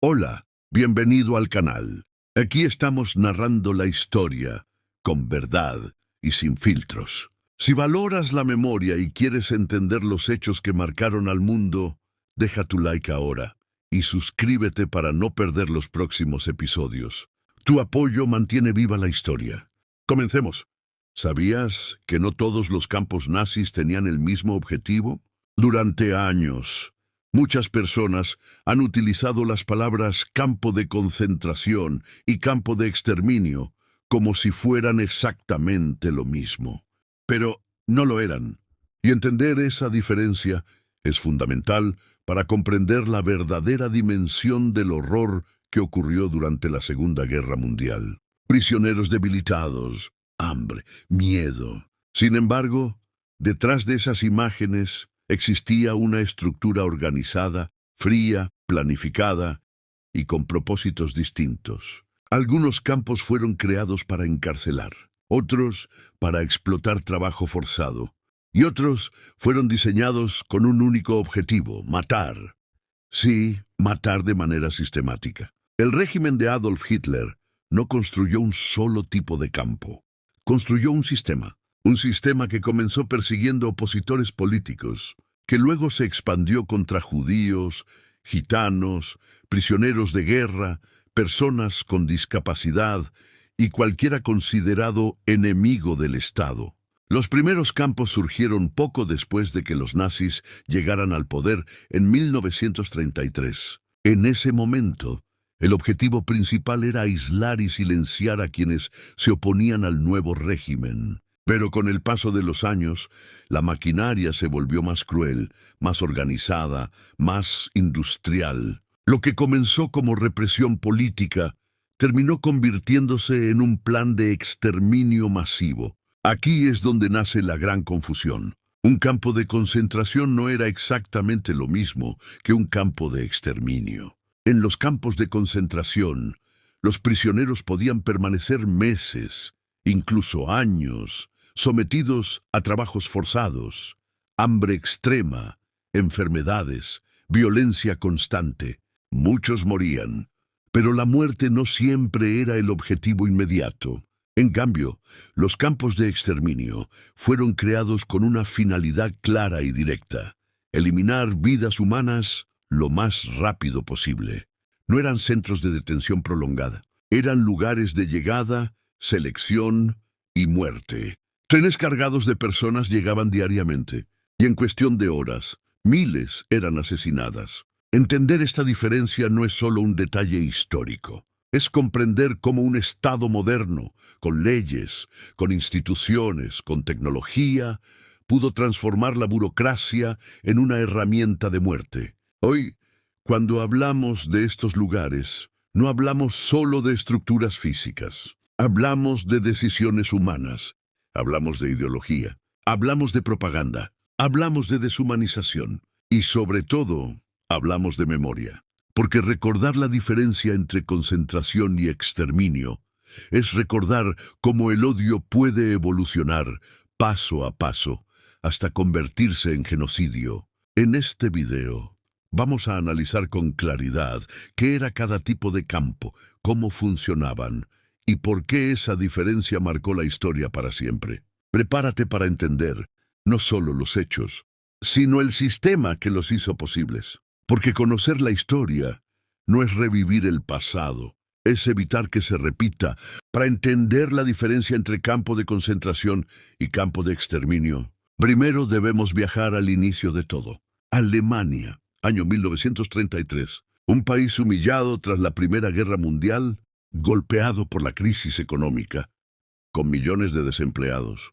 Hola, bienvenido al canal. Aquí estamos narrando la historia, con verdad y sin filtros. Si valoras la memoria y quieres entender los hechos que marcaron al mundo, deja tu like ahora y suscríbete para no perder los próximos episodios. Tu apoyo mantiene viva la historia. Comencemos. ¿Sabías que no todos los campos nazis tenían el mismo objetivo? Durante años, muchas personas han utilizado las palabras campo de concentración y campo de exterminio como si fueran exactamente lo mismo. Pero no lo eran. Y entender esa diferencia es fundamental para comprender la verdadera dimensión del horror que ocurrió durante la Segunda Guerra Mundial. Prisioneros debilitados, hambre, miedo. Sin embargo, detrás de esas imágenes existía una estructura organizada, fría, planificada y con propósitos distintos. Algunos campos fueron creados para encarcelar, otros para explotar trabajo forzado, y otros fueron diseñados con un único objetivo: matar. Sí, matar de manera sistemática. El régimen de Adolf Hitler no construyó un solo tipo de campo. Construyó un sistema que comenzó persiguiendo opositores políticos, que luego se expandió contra judíos, gitanos, prisioneros de guerra, personas con discapacidad y cualquiera considerado enemigo del Estado. Los primeros campos surgieron poco después de que los nazis llegaran al poder en 1933. En ese momento, el objetivo principal era aislar y silenciar a quienes se oponían al nuevo régimen. Pero con el paso de los años, la maquinaria se volvió más cruel, más organizada, más industrial. Lo que comenzó como represión política terminó convirtiéndose en un plan de exterminio masivo. Aquí es donde nace la gran confusión. Un campo de concentración no era exactamente lo mismo que un campo de exterminio. En los campos de concentración, los prisioneros podían permanecer meses, incluso años, sometidos a trabajos forzados, hambre extrema, enfermedades, violencia constante. Muchos morían, pero la muerte no siempre era el objetivo inmediato. En cambio, los campos de exterminio fueron creados con una finalidad clara y directa: eliminar vidas humanas lo más rápido posible. No eran centros de detención prolongada, eran lugares de llegada, selección y muerte. Trenes cargados de personas llegaban diariamente, y en cuestión de horas, miles eran asesinadas. Entender esta diferencia no es solo un detalle histórico, es comprender cómo un Estado moderno, con leyes, con instituciones, con tecnología, pudo transformar la burocracia en una herramienta de muerte. Hoy, cuando hablamos de estos lugares, no hablamos solo de estructuras físicas. Hablamos de decisiones humanas, hablamos de ideología, hablamos de propaganda, hablamos de deshumanización y, sobre todo, hablamos de memoria. Porque recordar la diferencia entre concentración y exterminio es recordar cómo el odio puede evolucionar paso a paso hasta convertirse en genocidio. En este video vamos a analizar con claridad qué era cada tipo de campo, cómo funcionaban y por qué esa diferencia marcó la historia para siempre. Prepárate para entender no solo los hechos, sino el sistema que los hizo posibles. Porque conocer la historia no es revivir el pasado, es evitar que se repita. Para entender la diferencia entre campo de concentración y campo de exterminio, primero debemos viajar al inicio de todo. Alemania, año 1933. Un país humillado tras la Primera Guerra Mundial, golpeado por la crisis económica, con millones de desempleados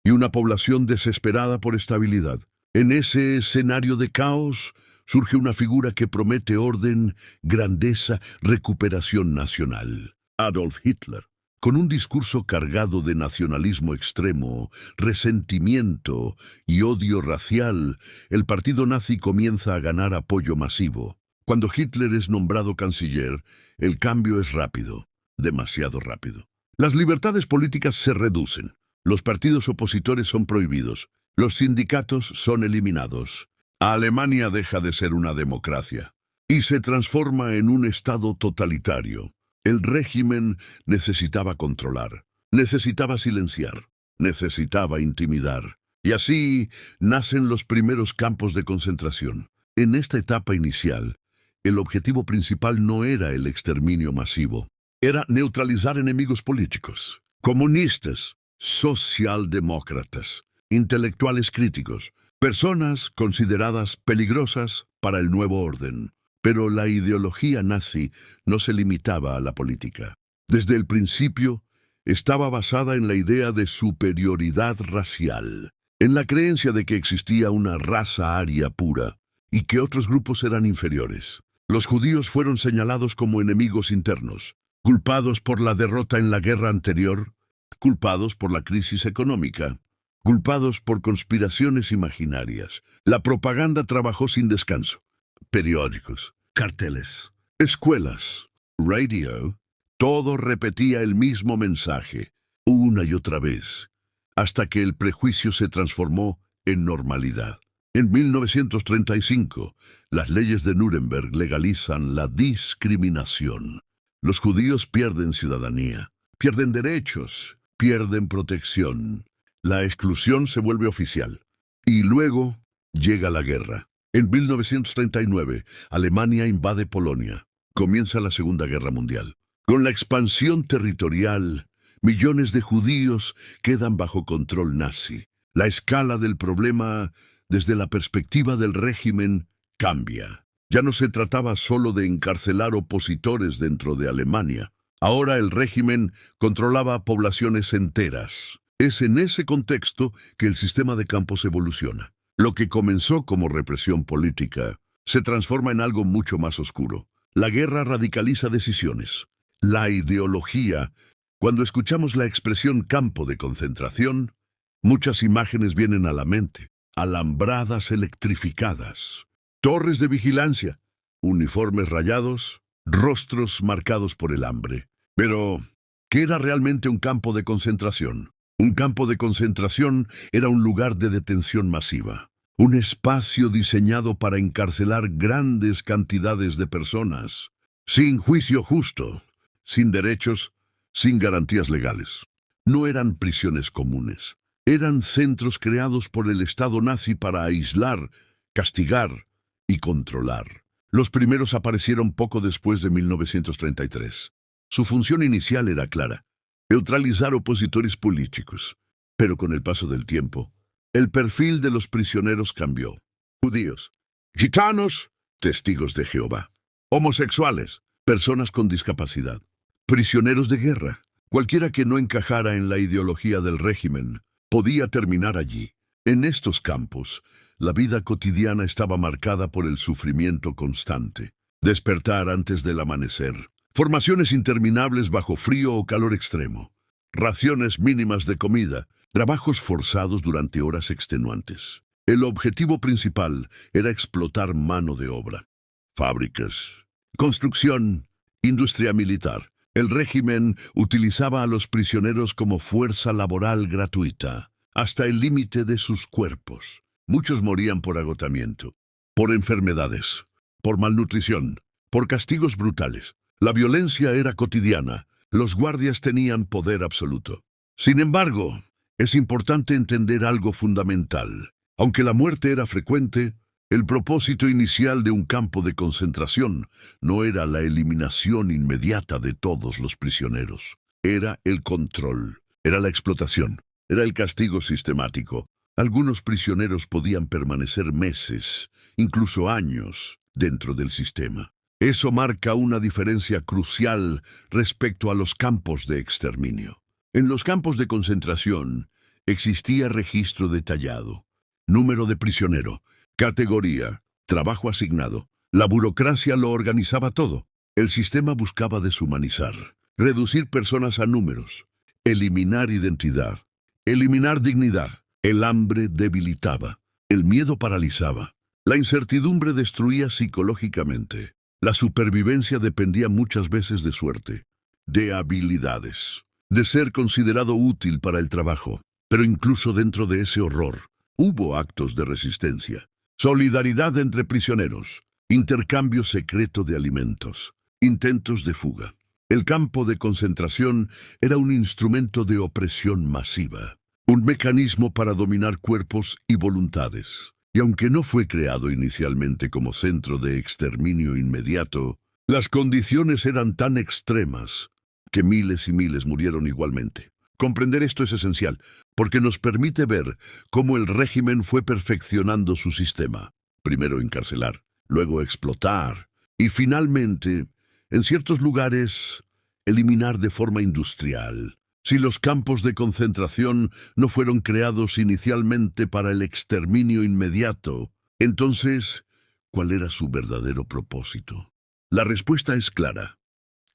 y una población desesperada por estabilidad. En ese escenario de caos surge una figura que promete orden, grandeza, recuperación nacional: Adolf Hitler. Con un discurso cargado de nacionalismo extremo, resentimiento y odio racial, el partido nazi comienza a ganar apoyo masivo. Cuando Hitler es nombrado canciller, el cambio es rápido, demasiado rápido. Las libertades políticas se reducen, los partidos opositores son prohibidos, los sindicatos son eliminados. Alemania deja de ser una democracia. y se transforma en un estado totalitario. El régimen necesitaba controlar, necesitaba silenciar, necesitaba intimidar. Y así nacen los primeros campos de concentración. En esta etapa inicial, el objetivo principal no era el exterminio masivo, era neutralizar enemigos políticos, comunistas, socialdemócratas, intelectuales críticos, personas consideradas peligrosas para el nuevo orden. Pero la ideología nazi no se limitaba a la política. Desde el principio, estaba basada en la idea de superioridad racial, en la creencia de que existía una raza aria pura y que otros grupos eran inferiores. Los judíos fueron señalados como enemigos internos, culpados por la derrota en la guerra anterior, culpados por la crisis económica, culpados por conspiraciones imaginarias. La propaganda trabajó sin descanso. Periódicos, carteles, escuelas, radio, todo repetía el mismo mensaje, una y otra vez, hasta que el prejuicio se transformó en normalidad. En 1935, las leyes de Nuremberg legalizan la discriminación. Los judíos pierden ciudadanía, pierden derechos, pierden protección. La exclusión se vuelve oficial. Y luego llega la guerra. En 1939, Alemania invade Polonia. Comienza la Segunda Guerra Mundial. Con la expansión territorial, millones de judíos quedan bajo control nazi. La escala del problema, desde la perspectiva del régimen, cambia. Ya no se trataba solo de encarcelar opositores dentro de Alemania. Ahora el régimen controlaba poblaciones enteras. Es en ese contexto que el sistema de campos evoluciona. Lo que comenzó como represión política se transforma en algo mucho más oscuro. La guerra radicaliza decisiones. La ideología. Cuando escuchamos la expresión campo de concentración, muchas imágenes vienen a la mente. Alambradas electrificadas, torres de vigilancia, uniformes rayados, rostros marcados por el hambre. Pero, ¿qué era realmente un campo de concentración? Un campo de concentración era un lugar de detención masiva, un espacio diseñado para encarcelar grandes cantidades de personas, sin juicio justo, sin derechos, sin garantías legales. No eran prisiones comunes, eran centros creados por el Estado nazi para aislar, castigar y controlar. Los primeros aparecieron poco después de 1933. Su función inicial era clara: neutralizar opositores políticos. Pero con el paso del tiempo, el perfil de los prisioneros cambió. Judíos, gitanos, testigos de Jehová, homosexuales, personas con discapacidad, prisioneros de guerra. Cualquiera que no encajara en la ideología del régimen podía terminar allí. En estos campos, la vida cotidiana estaba marcada por el sufrimiento constante. Despertar antes del amanecer, formaciones interminables bajo frío o calor extremo, raciones mínimas de comida, trabajos forzados durante horas extenuantes. El objetivo principal era explotar mano de obra. Fábricas, construcción, industria militar. El régimen utilizaba a los prisioneros como fuerza laboral gratuita, hasta el límite de sus cuerpos. Muchos morían por agotamiento, por enfermedades, por malnutrición, por castigos brutales. La violencia era cotidiana. Los guardias tenían poder absoluto. Sin embargo, es importante entender algo fundamental. Aunque la muerte era frecuente, el propósito inicial de un campo de concentración no era la eliminación inmediata de todos los prisioneros. Era el control, era la explotación, era el castigo sistemático. Algunos prisioneros podían permanecer meses, incluso años, dentro del sistema. Eso marca una diferencia crucial respecto a los campos de exterminio. En los campos de concentración existía registro detallado, número de prisionero, categoría, trabajo asignado. La burocracia lo organizaba todo. El sistema buscaba deshumanizar, reducir personas a números, eliminar identidad, eliminar dignidad. El hambre debilitaba, el miedo paralizaba, la incertidumbre destruía psicológicamente. La supervivencia dependía muchas veces de suerte, de habilidades, de ser considerado útil para el trabajo. Pero incluso dentro de ese horror, hubo actos de resistencia. Solidaridad entre prisioneros, intercambio secreto de alimentos, intentos de fuga. El campo de concentración era un instrumento de opresión masiva, un mecanismo para dominar cuerpos y voluntades. Y aunque no fue creado inicialmente como centro de exterminio inmediato, las condiciones eran tan extremas que miles y miles murieron igualmente. Comprender esto es esencial, porque nos permite ver cómo el régimen fue perfeccionando su sistema. Primero encarcelar, luego explotar, y finalmente, en ciertos lugares, eliminar de forma industrial. Si los campos de concentración no fueron creados inicialmente para el exterminio inmediato, entonces, ¿cuál era su verdadero propósito? La respuesta es clara.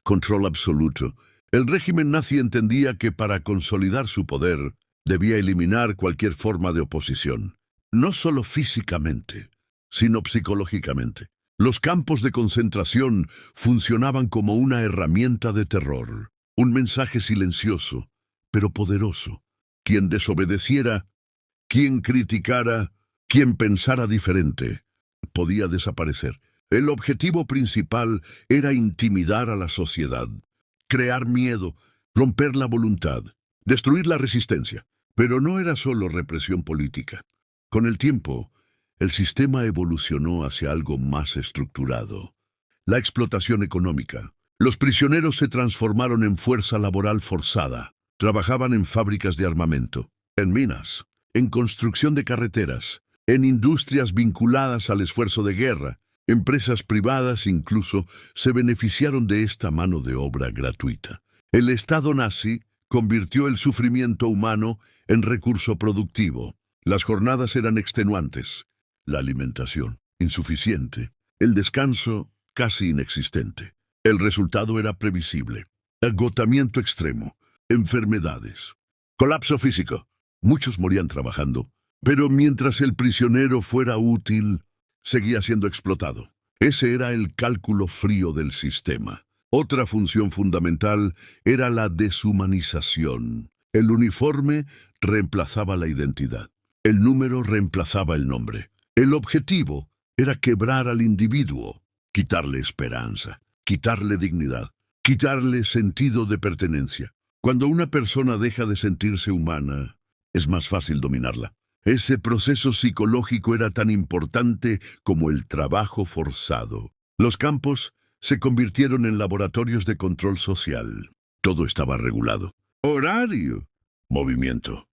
Control absoluto. El régimen nazi entendía que para consolidar su poder, debía eliminar cualquier forma de oposición, no solo físicamente, sino psicológicamente. Los campos de concentración funcionaban como una herramienta de terror, un mensaje silencioso, pero poderoso. Quien desobedeciera, quien criticara, quien pensara diferente, podía desaparecer. El objetivo principal era intimidar a la sociedad, crear miedo, romper la voluntad, destruir la resistencia. Pero no era solo represión política. Con el tiempo, el sistema evolucionó hacia algo más estructurado. La explotación económica. Los prisioneros se transformaron en fuerza laboral forzada. Trabajaban en fábricas de armamento, en minas, en construcción de carreteras, en industrias vinculadas al esfuerzo de guerra. Empresas privadas incluso se beneficiaron de esta mano de obra gratuita. El Estado nazi convirtió el sufrimiento humano en recurso productivo. Las jornadas eran extenuantes, la alimentación insuficiente, el descanso casi inexistente. El resultado era previsible: agotamiento extremo, enfermedades, colapso físico. Muchos morían trabajando, pero mientras el prisionero fuera útil, seguía siendo explotado. Ese era el cálculo frío del sistema. Otra función fundamental era la deshumanización. El uniforme reemplazaba la identidad. El número reemplazaba el nombre. El objetivo era quebrar al individuo, quitarle esperanza, quitarle dignidad, quitarle sentido de pertenencia. Cuando una persona deja de sentirse humana, es más fácil dominarla. Ese proceso psicológico era tan importante como el trabajo forzado. Los campos se convirtieron en laboratorios de control social. Todo estaba regulado. Horario, movimiento,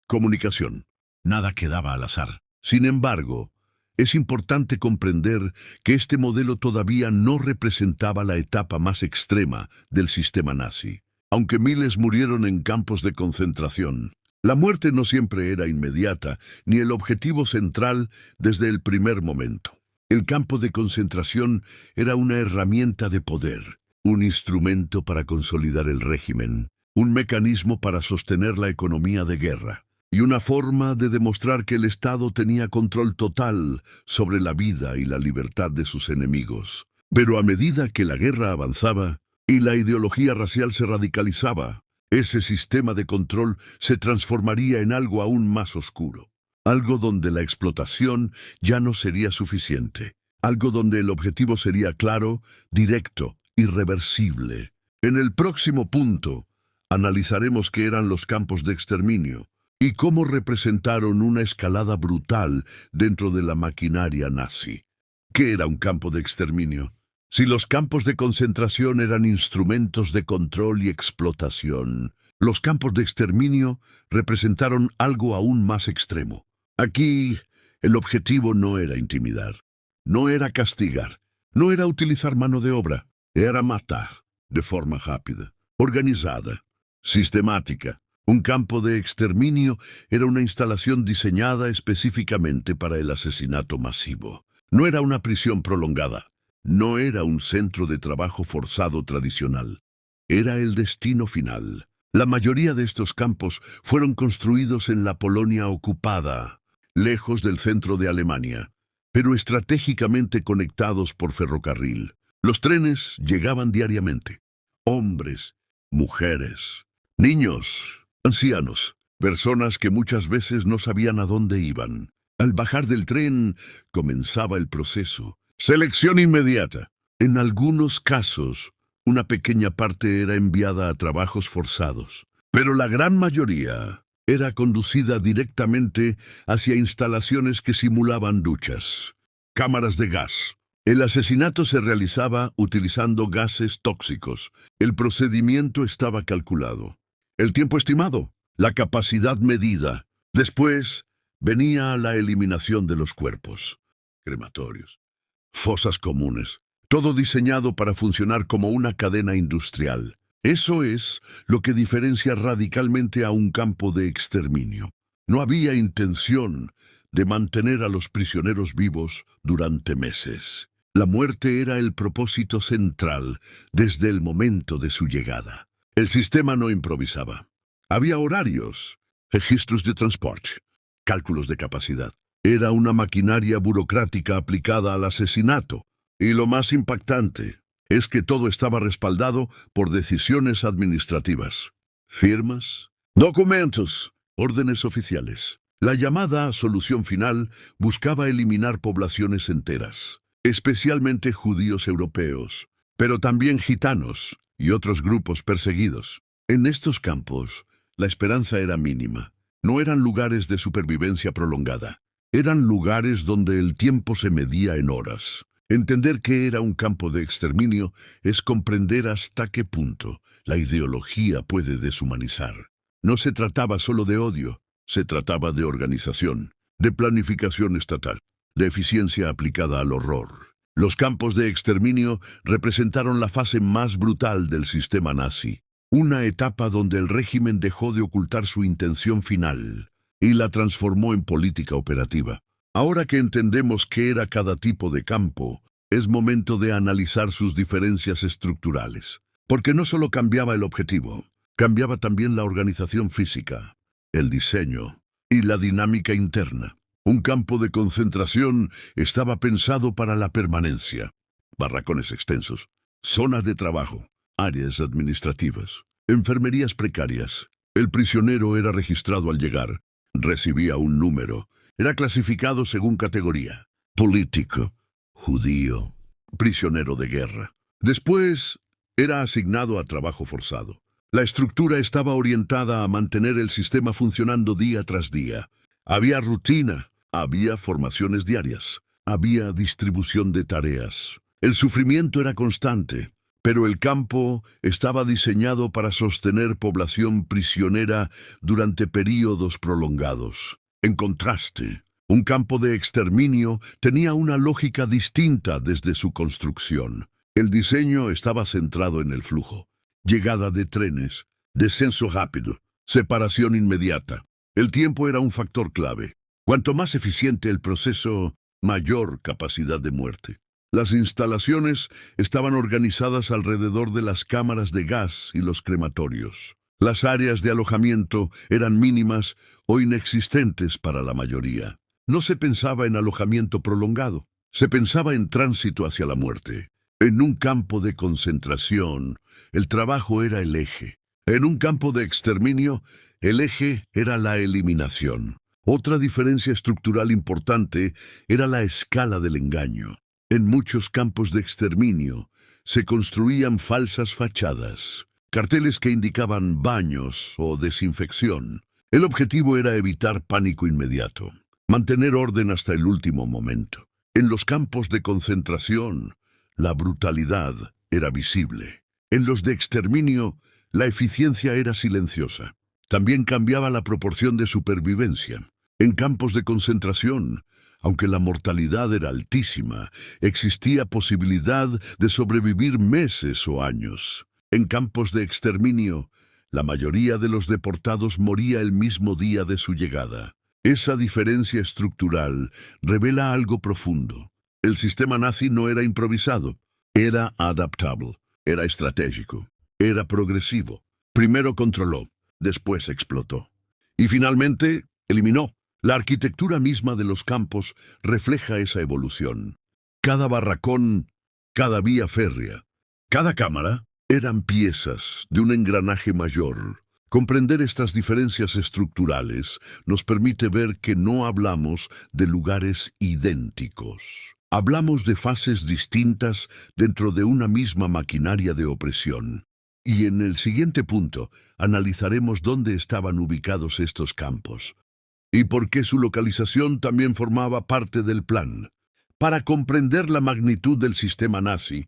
comunicación. Nada quedaba al azar. Sin embargo, es importante comprender que este modelo todavía no representaba la etapa más extrema del sistema nazi. Aunque miles murieron en campos de concentración, la muerte no siempre era inmediata, ni el objetivo central desde el primer momento. El campo de concentración era una herramienta de poder, un instrumento para consolidar el régimen, un mecanismo para sostener la economía de guerra, y una forma de demostrar que el Estado tenía control total sobre la vida y la libertad de sus enemigos. Pero a medida que la guerra avanzaba y la ideología racial se radicalizaba, ese sistema de control se transformaría en algo aún más oscuro, algo donde la explotación ya no sería suficiente, algo donde el objetivo sería claro, directo, irreversible. En el próximo punto, analizaremos qué eran los campos de exterminio y cómo representaron una escalada brutal dentro de la maquinaria nazi. ¿Qué era un campo de exterminio? Si los campos de concentración eran instrumentos de control y explotación, los campos de exterminio representaron algo aún más extremo. Aquí, el objetivo no era intimidar, no era castigar, no era utilizar mano de obra, era matar de forma rápida, organizada, sistemática. Un campo de exterminio era una instalación diseñada específicamente para el asesinato masivo. No era una prisión prolongada. No era un centro de trabajo forzado tradicional. Era el destino final. La mayoría de estos campos fueron construidos en la Polonia ocupada, lejos del centro de Alemania, pero estratégicamente conectados por ferrocarril. Los trenes llegaban diariamente. Hombres, mujeres, niños, ancianos, personas que muchas veces no sabían a dónde iban. Al bajar del tren comenzaba el proceso. Selección inmediata. En algunos casos, una pequeña parte era enviada a trabajos forzados, pero la gran mayoría era conducida directamente hacia instalaciones que simulaban duchas, cámaras de gas. El asesinato se realizaba utilizando gases tóxicos. El procedimiento estaba calculado. El tiempo estimado, la capacidad medida. Después venía la eliminación de los cuerpos. Crematorios, fosas comunes, todo diseñado para funcionar como una cadena industrial. Eso es lo que diferencia radicalmente a un campo de exterminio. No había intención de mantener a los prisioneros vivos durante meses. La muerte era el propósito central desde el momento de su llegada. El sistema no improvisaba. Había horarios, registros de transporte, cálculos de capacidad. Era una maquinaria burocrática aplicada al asesinato. Y lo más impactante es que todo estaba respaldado por decisiones administrativas. Firmas, documentos, órdenes oficiales. La llamada solución final buscaba eliminar poblaciones enteras, especialmente judíos europeos, pero también gitanos y otros grupos perseguidos. En estos campos, la esperanza era mínima. No eran lugares de supervivencia prolongada. Eran lugares donde el tiempo se medía en horas. Entender qué era un campo de exterminio es comprender hasta qué punto la ideología puede deshumanizar. No se trataba solo de odio, se trataba de organización, de planificación estatal, de eficiencia aplicada al horror. Los campos de exterminio representaron la fase más brutal del sistema nazi, una etapa donde el régimen dejó de ocultar su intención final y la transformó en política operativa. Ahora que entendemos qué era cada tipo de campo, es momento de analizar sus diferencias estructurales, porque no solo cambiaba el objetivo, cambiaba también la organización física, el diseño y la dinámica interna. Un campo de concentración estaba pensado para la permanencia. Barracones extensos, zonas de trabajo, áreas administrativas, enfermerías precarias. El prisionero era registrado al llegar, recibía un número, era clasificado según categoría: político, judío, prisionero de guerra. Después era asignado a trabajo forzado. La estructura estaba orientada a mantener el sistema funcionando día tras día. Había rutina, había formaciones diarias, había distribución de tareas. El sufrimiento era constante, pero el campo estaba diseñado para sostener población prisionera durante períodos prolongados. En contraste, un campo de exterminio tenía una lógica distinta desde su construcción. El diseño estaba centrado en el flujo. Llegada de trenes, descenso rápido, separación inmediata. El tiempo era un factor clave. Cuanto más eficiente el proceso, mayor capacidad de muerte. Las instalaciones estaban organizadas alrededor de las cámaras de gas y los crematorios. Las áreas de alojamiento eran mínimas o inexistentes para la mayoría. No se pensaba en alojamiento prolongado, se pensaba en tránsito hacia la muerte. En un campo de concentración, el trabajo era el eje. En un campo de exterminio, el eje era la eliminación. Otra diferencia estructural importante era la escala del engaño. En muchos campos de exterminio se construían falsas fachadas, carteles que indicaban baños o desinfección. El objetivo era evitar pánico inmediato, mantener orden hasta el último momento. En los campos de concentración, la brutalidad era visible. En los de exterminio, la eficiencia era silenciosa. También cambiaba la proporción de supervivencia. En campos de concentración, aunque la mortalidad era altísima, existía posibilidad de sobrevivir meses o años. En campos de exterminio, la mayoría de los deportados moría el mismo día de su llegada. Esa diferencia estructural revela algo profundo. El sistema nazi no era improvisado, era adaptable, era estratégico, era progresivo. Primero controló, después explotó. Y finalmente, eliminó. La arquitectura misma de los campos refleja esa evolución. Cada barracón, cada vía férrea, cada cámara eran piezas de un engranaje mayor. Comprender estas diferencias estructurales nos permite ver que no hablamos de lugares idénticos. Hablamos de fases distintas dentro de una misma maquinaria de opresión. Y en el siguiente punto analizaremos dónde estaban ubicados estos campos y por qué su localización también formaba parte del plan. Para comprender la magnitud del sistema nazi,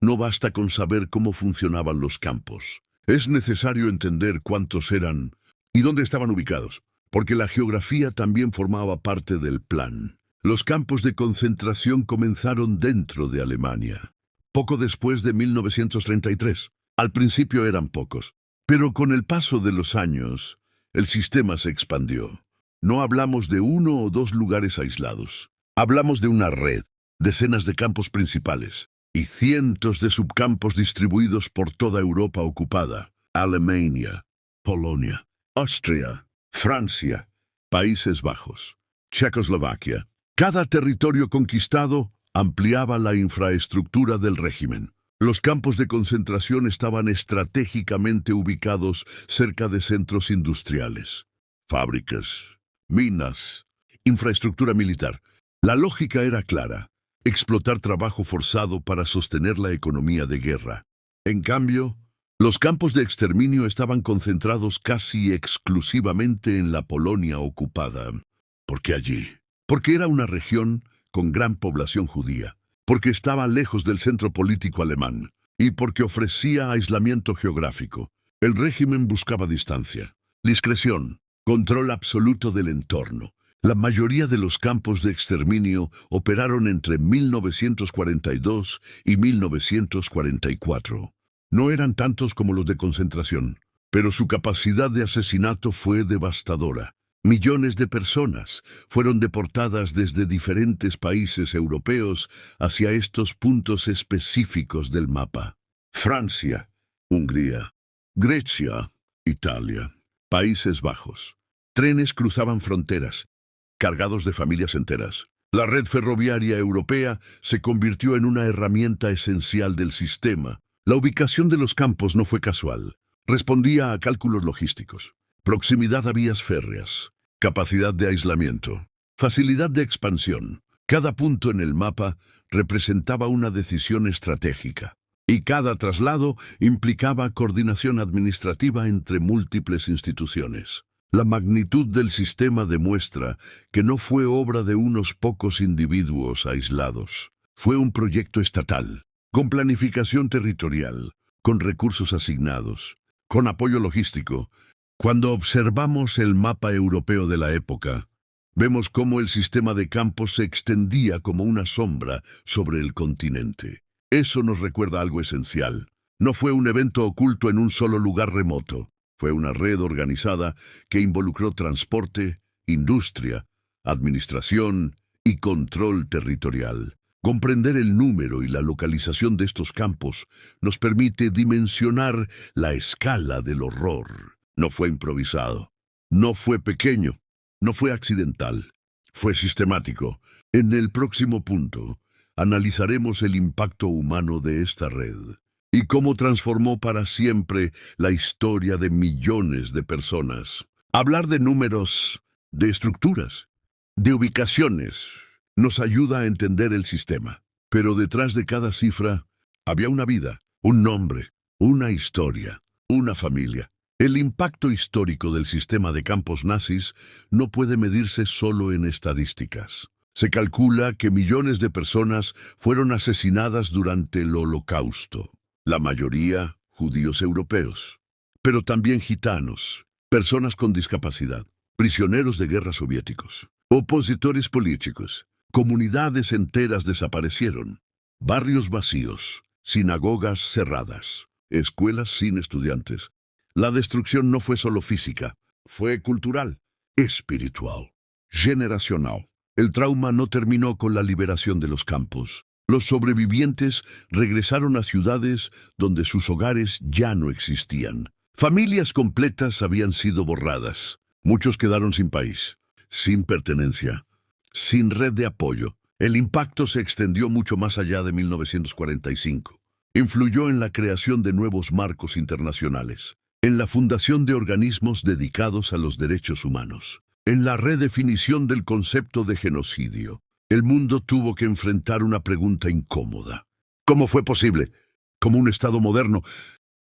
no basta con saber cómo funcionaban los campos. Es necesario entender cuántos eran y dónde estaban ubicados, porque la geografía también formaba parte del plan. Los campos de concentración comenzaron dentro de Alemania, poco después de 1933. Al principio eran pocos, pero con el paso de los años, el sistema se expandió. No hablamos de uno o dos lugares aislados. Hablamos de una red, decenas de campos principales y cientos de subcampos distribuidos por toda Europa ocupada. Alemania, Polonia, Austria, Francia, Países Bajos, Checoslovaquia. Cada territorio conquistado ampliaba la infraestructura del régimen. Los campos de concentración estaban estratégicamente ubicados cerca de centros industriales, fábricas, minas, infraestructura militar. La lógica era clara: explotar trabajo forzado para sostener la economía de guerra. En cambio, los campos de exterminio estaban concentrados casi exclusivamente en la Polonia ocupada. ¿Por qué allí? Porque era una región con gran población judía, porque estaba lejos del centro político alemán y porque ofrecía aislamiento geográfico. El régimen buscaba distancia, discreción, control absoluto del entorno. La mayoría de los campos de exterminio operaron entre 1942 y 1944. No eran tantos como los de concentración, pero su capacidad de asesinato fue devastadora. Millones de personas fueron deportadas desde diferentes países europeos hacia estos puntos específicos del mapa. Francia, Hungría, Grecia, Italia, Países Bajos. Trenes cruzaban fronteras, cargados de familias enteras. La red ferroviaria europea se convirtió en una herramienta esencial del sistema. La ubicación de los campos no fue casual. Respondía a cálculos logísticos. Proximidad a vías férreas, capacidad de aislamiento, facilidad de expansión. Cada punto en el mapa representaba una decisión estratégica, y cada traslado implicaba coordinación administrativa entre múltiples instituciones. La magnitud del sistema demuestra que no fue obra de unos pocos individuos aislados. Fue un proyecto estatal, con planificación territorial, con recursos asignados, con apoyo logístico. Cuando observamos el mapa europeo de la época, vemos cómo el sistema de campos se extendía como una sombra sobre el continente. Eso nos recuerda algo esencial. No fue un evento oculto en un solo lugar remoto. Fue una red organizada que involucró transporte, industria, administración y control territorial. Comprender el número y la localización de estos campos nos permite dimensionar la escala del horror. No fue improvisado, no fue pequeño, no fue accidental, fue sistemático. En el próximo punto, analizaremos el impacto humano de esta red y cómo transformó para siempre la historia de millones de personas. Hablar de números, de estructuras, de ubicaciones, nos ayuda a entender el sistema. Pero detrás de cada cifra había una vida, un nombre, una historia, una familia. El impacto histórico del sistema de campos nazis no puede medirse solo en estadísticas. Se calcula que millones de personas fueron asesinadas durante el Holocausto, la mayoría judíos europeos, pero también gitanos, personas con discapacidad, prisioneros de guerra soviéticos, opositores políticos. Comunidades enteras desaparecieron, barrios vacíos, sinagogas cerradas, escuelas sin estudiantes. La destrucción no fue solo física, fue cultural, espiritual, generacional. El trauma no terminó con la liberación de los campos. Los sobrevivientes regresaron a ciudades donde sus hogares ya no existían. Familias completas habían sido borradas. Muchos quedaron sin país, sin pertenencia, sin red de apoyo. El impacto se extendió mucho más allá de 1945. Influyó en la creación de nuevos marcos internacionales, en la fundación de organismos dedicados a los derechos humanos, en la redefinición del concepto de genocidio. el mundo tuvo que enfrentar una pregunta incómoda. ¿Cómo fue posible? Como un Estado moderno,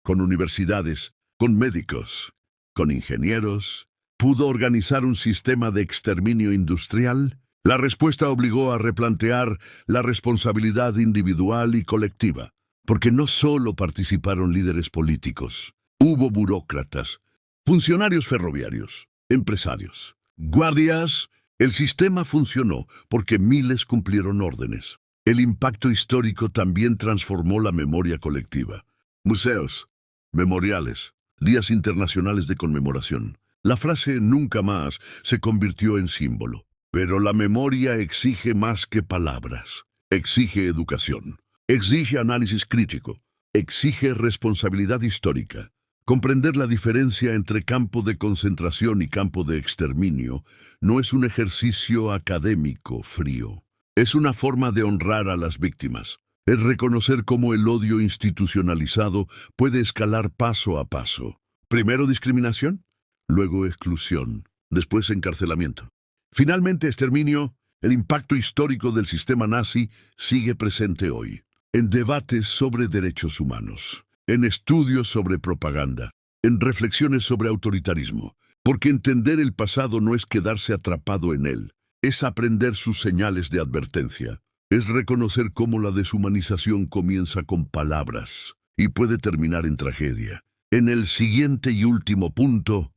con universidades, con médicos, con ingenieros, ¿pudo organizar un sistema de exterminio industrial? La respuesta obligó a replantear la responsabilidad individual y colectiva, porque no solo participaron líderes políticos, hubo burócratas, funcionarios ferroviarios, empresarios, guardias. El sistema funcionó porque miles cumplieron órdenes. El impacto histórico también transformó la memoria colectiva. Museos, memoriales, días internacionales de conmemoración. La frase "nunca más" se convirtió en símbolo. Pero la memoria exige más que palabras. Exige educación. Exige análisis crítico. Exige responsabilidad histórica. Comprender la diferencia entre campo de concentración y campo de exterminio no es un ejercicio académico frío. Es una forma de honrar a las víctimas. Es reconocer cómo el odio institucionalizado puede escalar paso a paso. Primero discriminación, luego exclusión, después encarcelamiento. Finalmente exterminio. El impacto histórico del sistema nazi sigue presente hoy, en debates sobre derechos humanos, en estudios sobre propaganda, en reflexiones sobre autoritarismo, porque entender el pasado no es quedarse atrapado en él, es aprender sus señales de advertencia, es reconocer cómo la deshumanización comienza con palabras y puede terminar en tragedia. En el siguiente y último punto,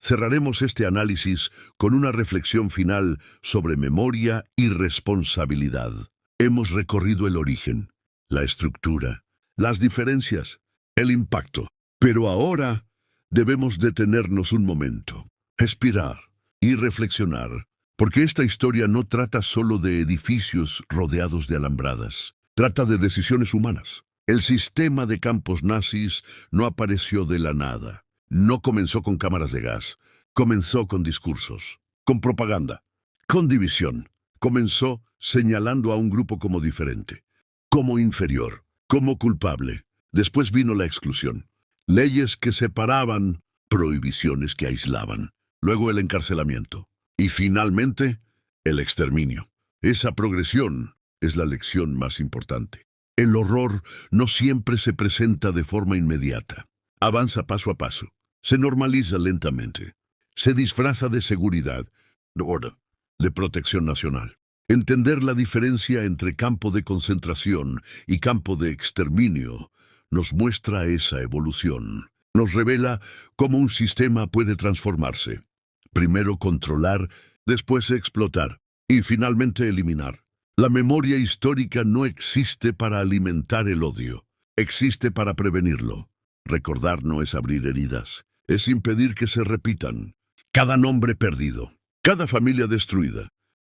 cerraremos este análisis con una reflexión final sobre memoria y responsabilidad. Hemos recorrido el origen, la estructura, las diferencias, el impacto. Pero ahora debemos detenernos un momento, respirar y reflexionar, porque esta historia no trata solo de edificios rodeados de alambradas, trata de decisiones humanas. El sistema de campos nazis no apareció de la nada, no comenzó con cámaras de gas, comenzó con discursos, con propaganda, con división. Comenzó señalando a un grupo como diferente, como inferior, como culpable. Después vino la exclusión. Leyes que separaban, prohibiciones que aislaban, luego el encarcelamiento y finalmente el exterminio. Esa progresión es la lección más importante. El horror no siempre se presenta de forma inmediata. Avanza paso a paso, se normaliza lentamente, se disfraza de seguridad, de orden, de protección nacional. Entender la diferencia entre campo de concentración y campo de exterminio nos muestra esa evolución. Nos revela cómo un sistema puede transformarse. Primero controlar, después explotar y finalmente eliminar. La memoria histórica no existe para alimentar el odio, existe para prevenirlo. Recordar no es abrir heridas, es impedir que se repitan. Cada nombre perdido, cada familia destruida,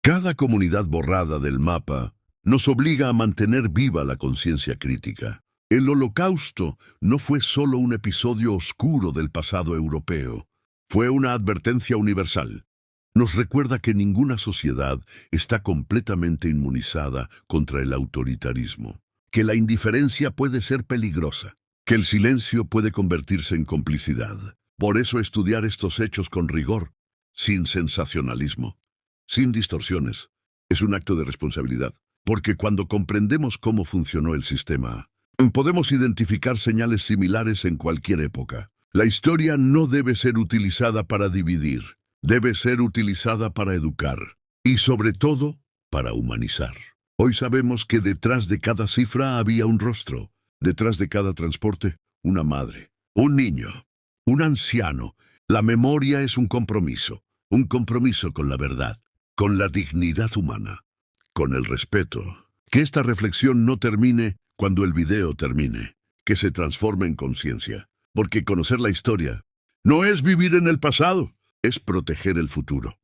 cada comunidad borrada del mapa nos obliga a mantener viva la conciencia crítica. El Holocausto no fue solo un episodio oscuro del pasado europeo, fue una advertencia universal. Nos recuerda que ninguna sociedad está completamente inmunizada contra el autoritarismo, que la indiferencia puede ser peligrosa, que el silencio puede convertirse en complicidad. Por eso estudiar estos hechos con rigor, sin sensacionalismo, sin distorsiones, es un acto de responsabilidad, porque cuando comprendemos cómo funcionó el sistema, podemos identificar señales similares en cualquier época. La historia no debe ser utilizada para dividir, debe ser utilizada para educar y, sobre todo, para humanizar. Hoy sabemos que detrás de cada cifra había un rostro, detrás de cada transporte, una madre, un niño, un anciano. La memoria es un compromiso con la verdad, con la dignidad humana, con el respeto. Que esta reflexión no termine cuando el video termine, que se transforme en conciencia, porque conocer la historia no es vivir en el pasado, es proteger el futuro.